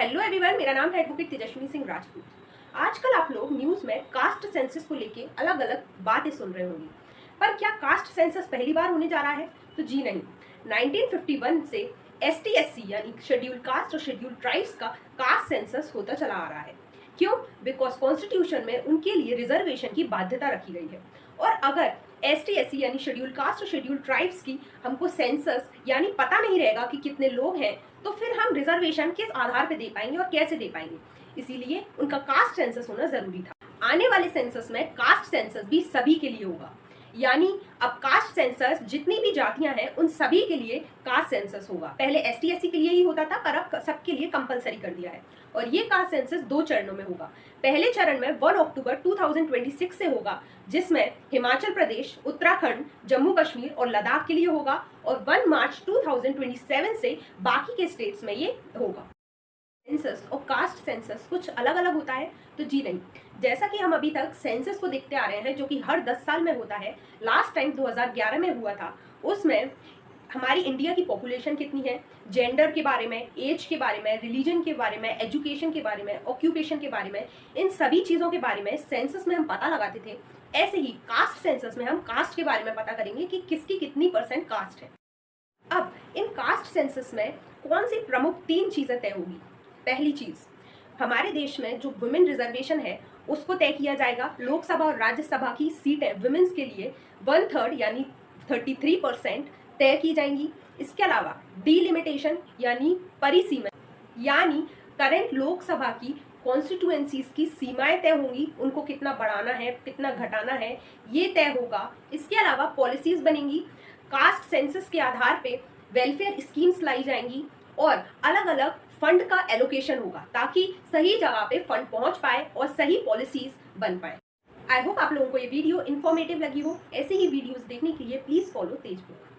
Hello everyone, मेरा नाम है एडवोकेट तेजस्विनी सिंह राजपूत। आजकल आप लोग न्यूज़ में कास्ट सेंसस को लेके अलग अलग बातें सुन रहे होंगे, पर क्या कास्ट सेंसस पहली बार होने जा रहा है? तो जी नहीं। 1951 से एसटी एससी यानी शेड्यूल कास्ट और शेड्यूल ट्राइब्स का कास्ट सेंसस होता चला आ रहा है। क्यों? बिकॉज कॉन्स्टिट्यूशन में उनके लिए रिजर्वेशन की बाध्यता रखी गई है। और अगर एसटी एससी यानी शेड्यूल कास्ट और शेड्यूल ट्राइब्स की हमको सेंसस यानी पता नहीं रहेगा कि कितने लोग हैं, तो फिर हम रिजर्वेशन किस आधार पे दे पाएंगे और कैसे दे पाएंगे? इसीलिए उनका कास्ट सेंसस होना जरूरी था। आने वाले सेंसस में कास्ट सेंसस भी सभी के लिए होगा, यानी अब कास्ट सेंसस जितनी भी जातियां हैं उन सभी के लिए कास्ट सेंसस होगा। पहले एसटी एससी के लिए ही होता था, पर अब सबके लिए कंपलसरी कर दिया है। और ये कास्ट सेंसस 2 चरणों में होगा। पहले चरण में 1 अक्टूबर 2026 से होगा, जिसमें हिमाचल प्रदेश, उत्तराखंड, जम्मू कश्मीर और लद्दाख के लिए होगा, और 1 मार्च 2027 से बाकी के स्टेट्स में ये होगा। सेंसस और कास्ट सेंसस कुछ अलग अलग होता है? तो जी नहीं। जैसा कि हम अभी तक सेंसस को देखते आ रहे हैं, जो कि हर 10 साल में होता है। लास्ट टाइम 2011 में हुआ था। उसमें हमारी इंडिया की पॉपुलेशन कितनी है, जेंडर के बारे में, एज के बारे में, रिलीजन के बारे में, एजुकेशन के बारे में, ऑक्यूपेशन के बारे में, इन सभी चीज़ों के बारे में सेंसस में हम पता लगाते थे। ऐसे ही कास्ट सेंसस में हम कास्ट के बारे में पता करेंगे कि किसकी कितनी % कास्ट है। अब इन कास्ट सेंसस में कौन सी प्रमुख 3 चीज़ें तय होगी? पहली चीज़, हमारे देश में जो वुमेन रिजर्वेशन है उसको तय किया जाएगा। लोकसभा और राज्यसभा की सीटें वुमेन्स के लिए 1/3 यानी 33% तय की जाएंगी। इसके अलावा डिलिमिटेशन यानी परिसीमन, यानी करंट लोकसभा की कॉन्स्टिट्यूएंसीज की सीमाएं तय होंगी, उनको कितना बढ़ाना है, कितना घटाना है, ये तय होगा। इसके अलावा पॉलिसीज बनेंगी। कास्ट सेंसस के आधार पे वेलफेयर स्कीम्स लाई जाएंगी और अलग अलग फंड का एलोकेशन होगा, ताकि सही जगह पे फंड पहुंच पाए और सही पॉलिसीज बन पाए। आई होप आप लोगों को ये वीडियो इन्फॉर्मेटिव लगी हो। ऐसे ही वीडियोस देखने के लिए प्लीज फॉलो तेज बुक।